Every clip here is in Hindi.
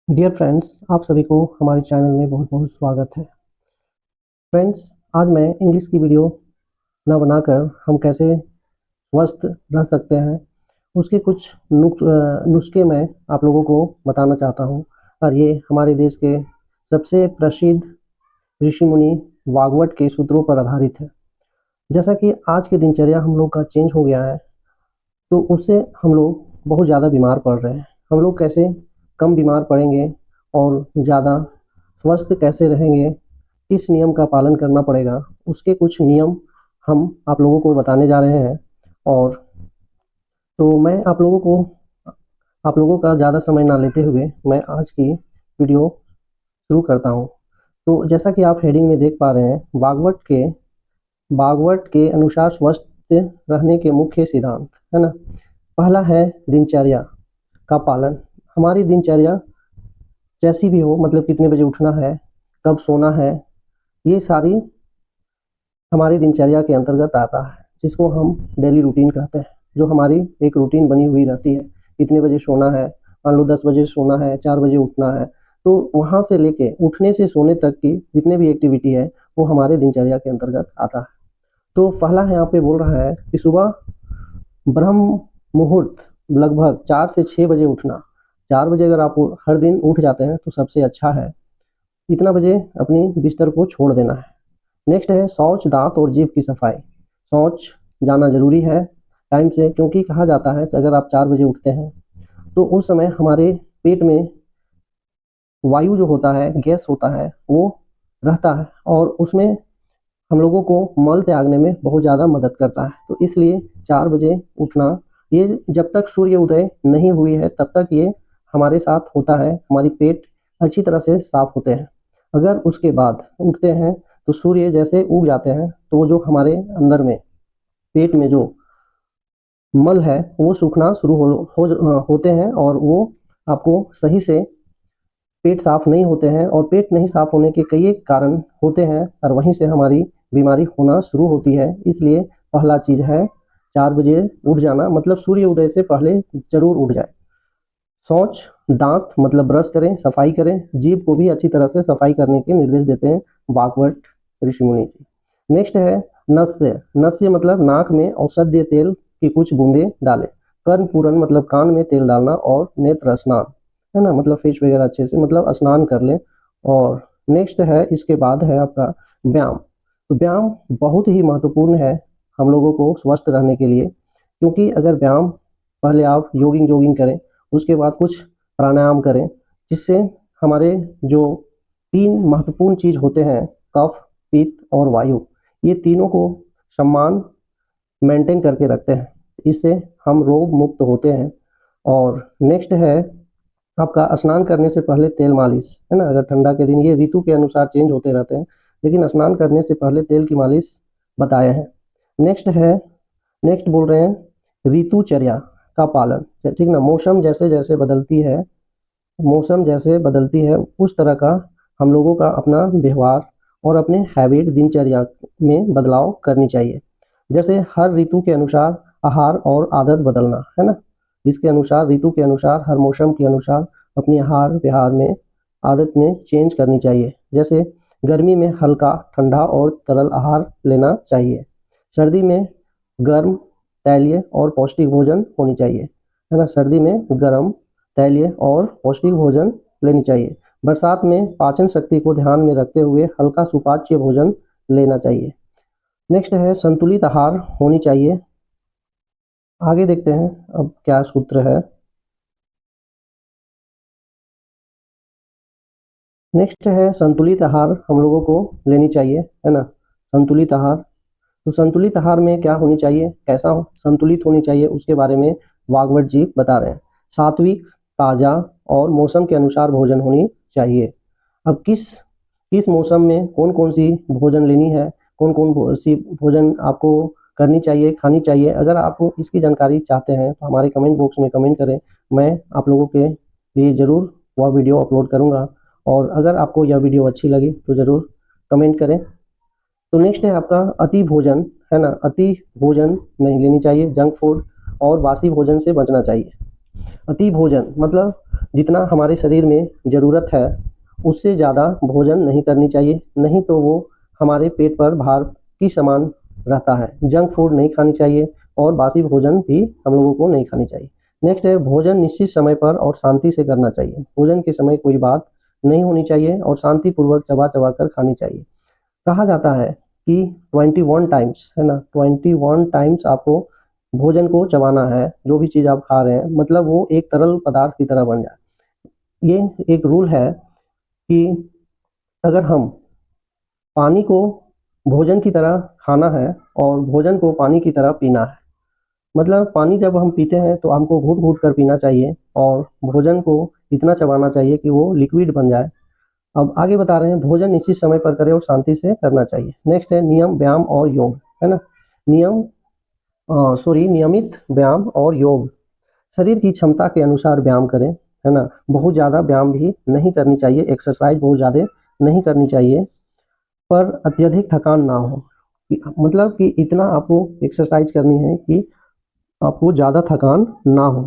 डियर फ्रेंड्स, आप सभी को हमारे चैनल में बहुत बहुत स्वागत है। फ्रेंड्स, आज मैं इंग्लिश की वीडियो ना बनाकर हम कैसे स्वस्थ रह सकते हैं उसके कुछ नुस्खे मैं आप लोगों को बताना चाहता हूं। और ये हमारे देश के सबसे प्रसिद्ध ऋषि मुनि वागवट के सूत्रों पर आधारित है। जैसा कि आज की दिनचर्या हम लोग का चेंज हो गया है, तो उससे हम लोग बहुत ज़्यादा बीमार पड़ रहे हैं। हम लोग कैसे कम बीमार पड़ेंगे और ज़्यादा स्वस्थ कैसे रहेंगे, किस नियम का पालन करना पड़ेगा, उसके कुछ नियम हम आप लोगों को बताने जा रहे हैं। और तो मैं आप लोगों का ज़्यादा समय ना लेते हुए मैं आज की वीडियो शुरू करता हूँ। तो जैसा कि आप हेडिंग में देख पा रहे हैं, भागवत के अनुसार स्वस्थ रहने के मुख्य सिद्धांत, है ना। पहला है दिनचर्या का पालन। हमारी दिनचर्या जैसी भी हो, मतलब कितने बजे उठना है, कब सोना है, ये सारी हमारी दिनचर्या के अंतर्गत आता है, जिसको हम डेली रूटीन कहते हैं। जो हमारी एक रूटीन बनी हुई रहती है, कितने बजे सोना है, मान लो 10 बजे सोना है, 4 बजे उठना है, तो वहाँ से लेके उठने से सोने तक की जितने भी एक्टिविटी है वो हमारे दिनचर्या के अंतर्गत आता है। तो पहला यहाँ पे बोल रहा है कि सुबह ब्रह्म मुहूर्त लगभग 4 से 6 बजे उठना। 4 बजे अगर आप हर दिन उठ जाते हैं तो सबसे अच्छा है। इतना बजे अपनी बिस्तर को छोड़ देना है। नेक्स्ट है शौच, दांत और जीभ की सफाई। शौच जाना जरूरी है टाइम से, क्योंकि कहा जाता है कि अगर आप 4 बजे उठते हैं तो उस समय हमारे पेट में वायु जो होता है, गैस होता है, वो रहता है और उसमें हम लोगों को मल त्यागने में बहुत ज़्यादा मदद करता है। तो इसलिए 4 बजे उठना, ये जब तक सूर्य उदय नहीं हुई है तब तक ये हमारे साथ होता है। हमारी पेट अच्छी तरह से साफ होते हैं। अगर उसके बाद उठते हैं तो सूर्य जैसे उग जाते हैं तो जो हमारे अंदर में पेट में जो मल है वो सूखना शुरू होते हैं और वो आपको सही से पेट साफ नहीं होते हैं। और पेट नहीं साफ होने के कई एक कारण होते हैं और वहीं से हमारी बीमारी होना शुरू होती है। इसलिए पहला चीज़ है 4 बजे उठ जाना, मतलब सूर्य उदय से पहले जरूर उठ जाए। शौच, दांत मतलब ब्रश करें, सफाई करें। जीभ को भी अच्छी तरह से सफाई करने के निर्देश देते हैं वागवट ऋषि मुनि जी। नेक्स्ट है नस्य। नस्य मतलब नाक में औषधीय तेल की कुछ बूंदे डालें। कर्ण पूरन मतलब कान में तेल डालना। और नेत्र स्नान, है ना, मतलब फेस वगैरह अच्छे से मतलब स्नान कर लें। और नेक्स्ट है, इसके बाद है आपका व्यायाम। तो व्यायाम बहुत ही महत्वपूर्ण है हम लोगों को स्वस्थ रहने के लिए, क्योंकि अगर व्यायाम पहले आप जोगिंग करें, उसके बाद कुछ प्राणायाम करें, जिससे हमारे जो 3 महत्वपूर्ण चीज़ होते हैं, कफ, पित्त और वायु, ये तीनों को सम्मान मेंटेन करके रखते हैं। इससे हम रोग मुक्त होते हैं। और नेक्स्ट है आपका स्नान करने से पहले तेल मालिश, है ना। अगर ठंडा के दिन, ये ऋतु के अनुसार चेंज होते रहते हैं, लेकिन स्नान करने से पहले तेल की मालिश बताए हैं। नेक्स्ट है, नेक्स्ट बोल रहे हैं ऋतुचर्या का पालन, ठीक ना। मौसम जैसे बदलती है उस तरह का हम लोगों का अपना व्यवहार और अपने हैबिट, दिनचर्या में बदलाव करनी चाहिए। जैसे हर ऋतु के अनुसार आहार और आदत बदलना, है ना। इसके अनुसार, ऋतु के अनुसार, हर मौसम के अनुसार अपने आहार विहार में, आदत में चेंज करनी चाहिए। जैसे गर्मी में हल्का, ठंडा और तरल आहार लेना चाहिए। सर्दी में गर्म, तैलीय और पौष्टिक भोजन होनी चाहिए, है ना। सर्दी में गर्म, तैलीय और पौष्टिक भोजन लेनी चाहिए। बरसात में पाचन शक्ति को ध्यान में रखते हुए हल्का सुपाच्य भोजन लेना चाहिए। नेक्स्ट है संतुलित आहार होनी चाहिए। आगे देखते हैं अब क्या सूत्र है। नेक्स्ट है संतुलित आहार हम लोगों को लेनी चाहिए, है ना। संतुलित आहार, तो संतुलित आहार में क्या होनी चाहिए, कैसा संतुलित होनी चाहिए, उसके बारे में वागवट जी बता रहे हैं। सात्विक, ताजा और मौसम के अनुसार भोजन होनी चाहिए। अब किस किस मौसम में कौन कौन सी भोजन लेनी है, कौन कौन सी भोजन आपको करनी चाहिए, खानी चाहिए, अगर आप इसकी जानकारी चाहते हैं तो हमारे कमेंट बॉक्स में कमेंट करें। मैं आप लोगों के लिए ज़रूर वह वीडियो अपलोड करूँगा। और अगर आपको यह वीडियो अच्छी लगी तो ज़रूर कमेंट करें। तो नेक्स्ट है आपका अति भोजन, है ना। अति भोजन नहीं लेनी चाहिए, जंक फूड और बासी भोजन से बचना चाहिए। अति भोजन मतलब जितना हमारे शरीर में ज़रूरत है उससे ज़्यादा भोजन नहीं करनी चाहिए, नहीं तो वो हमारे पेट पर भार की समान रहता है। जंक फूड नहीं खानी चाहिए और बासी भोजन भी हम लोगों को नहीं खानी चाहिए। नेक्स्ट है भोजन निश्चित समय पर और शांति से करना चाहिए। भोजन के समय कोई बात नहीं होनी चाहिए और शांतिपूर्वक चबा चबा कर खानी चाहिए। कहा जाता है कि 21 टाइम्स, है ना, 21 टाइम्स आपको भोजन को चबाना है। जो भी चीज़ आप खा रहे हैं मतलब वो एक तरल पदार्थ की तरह बन जाए। ये एक रूल है कि अगर हम पानी को भोजन की तरह खाना है और भोजन को पानी की तरह पीना है, मतलब पानी जब हम पीते हैं तो हमको घूट घूट कर पीना चाहिए और भोजन को इतना चबाना चाहिए कि वो लिक्विड बन जाए। अब आगे बता रहे हैं भोजन निश्चित समय पर करें और शांति से करना चाहिए। नेक्स्ट है नियम व्यायाम और योग, है ना। नियमित व्यायाम और योग। शरीर की क्षमता के अनुसार व्यायाम करें, है ना। बहुत ज़्यादा व्यायाम भी नहीं करनी चाहिए, एक्सरसाइज बहुत ज़्यादा नहीं करनी चाहिए, पर अत्यधिक थकान ना हो। मतलब कि इतना आपको एक्सरसाइज करनी है कि आपको ज़्यादा थकान ना हो।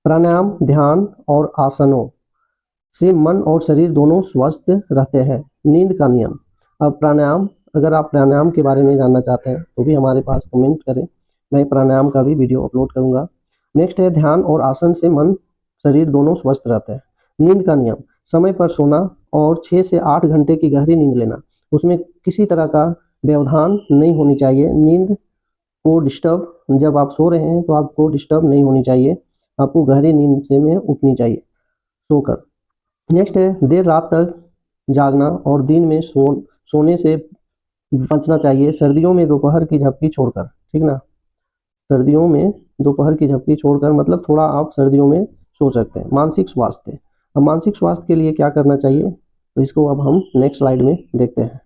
प्राणायाम, ध्यान और आसनों से मन और शरीर दोनों स्वस्थ रहते हैं। नींद का नियम। अब प्राणायाम, अगर आप प्राणायाम के बारे में जानना चाहते हैं तो भी हमारे पास कमेंट करें, मैं प्राणायाम का भी वीडियो अपलोड करूंगा। नेक्स्ट है ध्यान और आसन से मन शरीर दोनों स्वस्थ रहते हैं। नींद का नियम। समय पर सोना और 6 से 8 घंटे की गहरी नींद लेना। उसमें किसी तरह का व्यवधान नहीं होनी चाहिए। नींद को डिस्टर्ब, जब आप सो रहे हैं तो आपको डिस्टर्ब नहीं होनी चाहिए, आपको गहरी नींद से में उठनी चाहिए सोकर। नेक्स्ट है देर रात तक जागना और दिन में सोने से बचना चाहिए। सर्दियों में दोपहर की झपकी छोड़कर, ठीक ना, सर्दियों में दोपहर की झपकी छोड़कर मतलब थोड़ा आप सर्दियों में सो सकते हैं। मानसिक स्वास्थ्य। अब मानसिक स्वास्थ्य के लिए क्या करना चाहिए तो इसको अब हम नेक्स्ट स्लाइड में देखते हैं।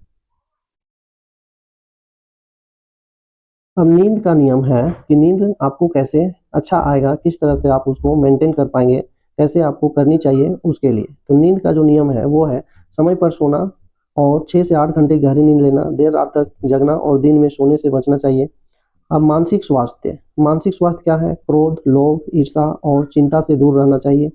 अब नींद का नियम है कि नींद आपको कैसे अच्छा आएगा, किस तरह से आप उसको मेंटेन कर पाएंगे, कैसे आपको करनी चाहिए उसके लिए। तो नींद का जो नियम है वो है समय पर सोना और 6 से 8 घंटे गहरी नींद लेना, देर रात तक जगना और दिन में सोने से बचना चाहिए। अब मानसिक स्वास्थ्य। मानसिक स्वास्थ्य क्या है? क्रोध, लोभ, ईर्ष्या और चिंता से दूर रहना चाहिए।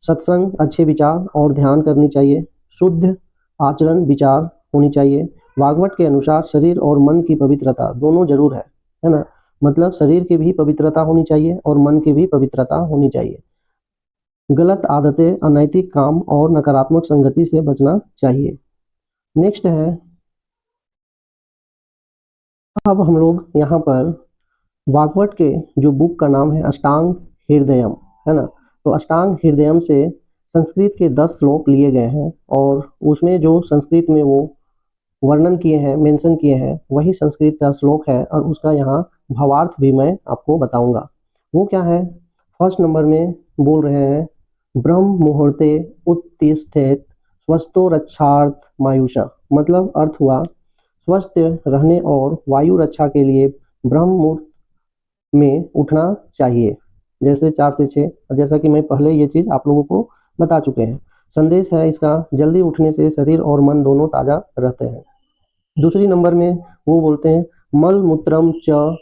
सत्संग, अच्छे विचार और ध्यान करनी चाहिए। शुद्ध आचरण विचार होनी चाहिए। भागवत के अनुसार शरीर और मन की पवित्रता दोनों जरूर है ना। मतलब शरीर की भी पवित्रता होनी चाहिए और मन की भी पवित्रता होनी चाहिए। गलत आदतें, अनैतिक काम और नकारात्मक संगति से बचना चाहिए। नेक्स्ट है, अब हम लोग यहाँ पर भागवत के जो बुक का नाम है अष्टांग हृदयम, है ना। तो अष्टांग हृदयम से संस्कृत के 10 श्लोक लिए गए हैं और उसमें जो संस्कृत में वो वर्णन किए हैं, मेंशन किए हैं, वही संस्कृत का श्लोक है और उसका यहाँ भावार्थ भी मैं आपको बताऊंगा। वो क्या है? फर्स्ट नंबर में बोल रहे हैं ब्रह्म मुहूर्ते उत्तिष्ठेत स्वस्थो रक्षार्थ मायुषा। मतलब अर्थ हुआ स्वस्थ रहने और वायु रक्षा के लिए ब्रह्म मुहूर्त में उठना चाहिए, जैसे 4 से 6, और जैसा कि मैं पहले ये चीज़ आप लोगों को बता चुके हैं। संदेश है इसका जल्दी उठने से शरीर और मन दोनों ताज़ा रहते हैं। दूसरी नंबर में वो बोलते हैं मल मूत्रम च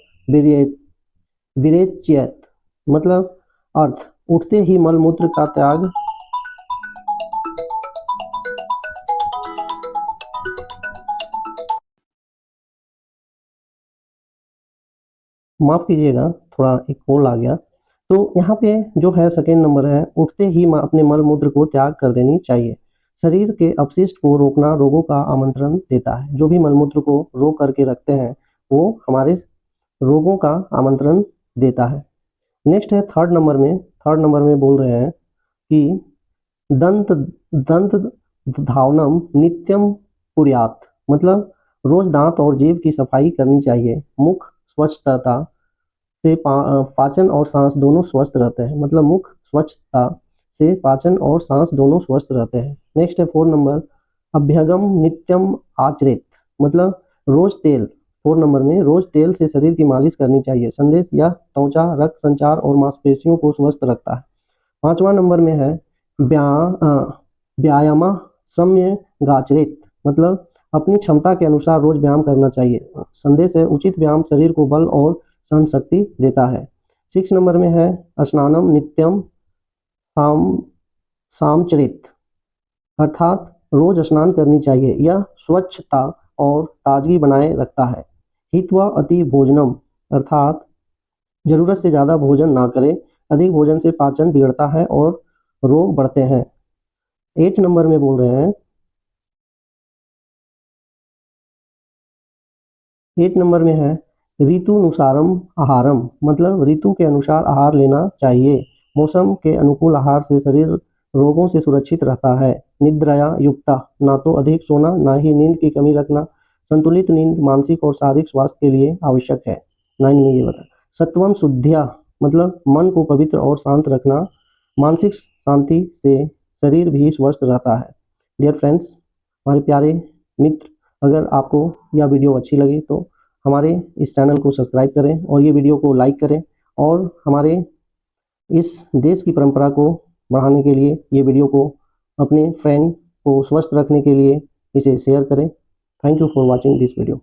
विरेच्यत। मतलब अर्थ उठते ही मल मूत्र का त्याग, माफ कीजिएगा थोड़ा एक कॉल आ गया। तो यहाँ पे जो है सेकेंड नंबर है उठते ही अपने मल मूत्र को त्याग कर देनी चाहिए। शरीर के अपशिष्ट को रोकना रोगों का आमंत्रण देता है। जो भी मलमूत्र को रोक करके रखते हैं वो हमारे रोगों का आमंत्रण देता है। नेक्स्ट है थर्ड नंबर में बोल रहे हैं कि दंत दंत धावनम नित्यम कुर्यात। मतलब रोज दांत और जीभ की सफाई करनी चाहिए। मुख स्वच्छता से पाचन और सांस दोनों स्वस्थ रहते हैं। मतलब मुख स्वच्छता से पाचन और सांस दोनों स्वस्थ रहते हैं। नेक्स्ट है 4 नंबर अभ्यगम नित्यम आचरित। मतलब रोज तेल, 4 नंबर में रोज तेल से शरीर की मालिश करनी चाहिए। संदेश यह त्वचा, रक्त संचार और मांसपेशियों को स्वस्थ रखता है। 5वां नंबर में है व्यायाम सम्य गाचरित। मतलब अपनी क्षमता के अनुसार रोज व्यायाम करना चाहिए। संदेश है उचित व्यायाम शरीर को बल और सहन शक्ति देता है। 6 नंबर में है स्नानम नित्यम सामचरित अर्थात रोज स्नान करनी चाहिए। यह स्वच्छता और ताजगी बनाए रखता है। हित्वा अति भोजनम अर्थात जरूरत से ज़्यादा भोजन ना करें। अधिक भोजन से पाचन बिगड़ता है और रोग बढ़ते हैं। 8 नंबर में बोल रहे हैं, 8 नंबर में है ऋतुनुसारम आहारम, मतलब ऋतु के अनुसार आहार लेना चाहिए। मौसम के अनुकूल आहार से शरीर रोगों से सुरक्षित रहता है। निद्रया युक्ता, ना तो अधिक सोना ना ही नींद की कमी रखना। संतुलित नींद मानसिक और शारीरिक स्वास्थ्य के लिए आवश्यक है। 9 में ये बता। सत्वम शुद्धिया, मतलब मन को पवित्र और शांत रखना। मानसिक शांति से शरीर भी स्वस्थ रहता है। डियर फ्रेंड्स, हमारे प्यारे मित्र, अगर आपको यह वीडियो अच्छी लगी तो हमारे इस चैनल को सब्सक्राइब करें और ये वीडियो को लाइक करें, और हमारे इस देश की परंपरा को बढ़ाने के लिए ये वीडियो को अपने फ्रेंड को स्वस्थ रखने के लिए इसे शेयर करें। Thank you for watching this video.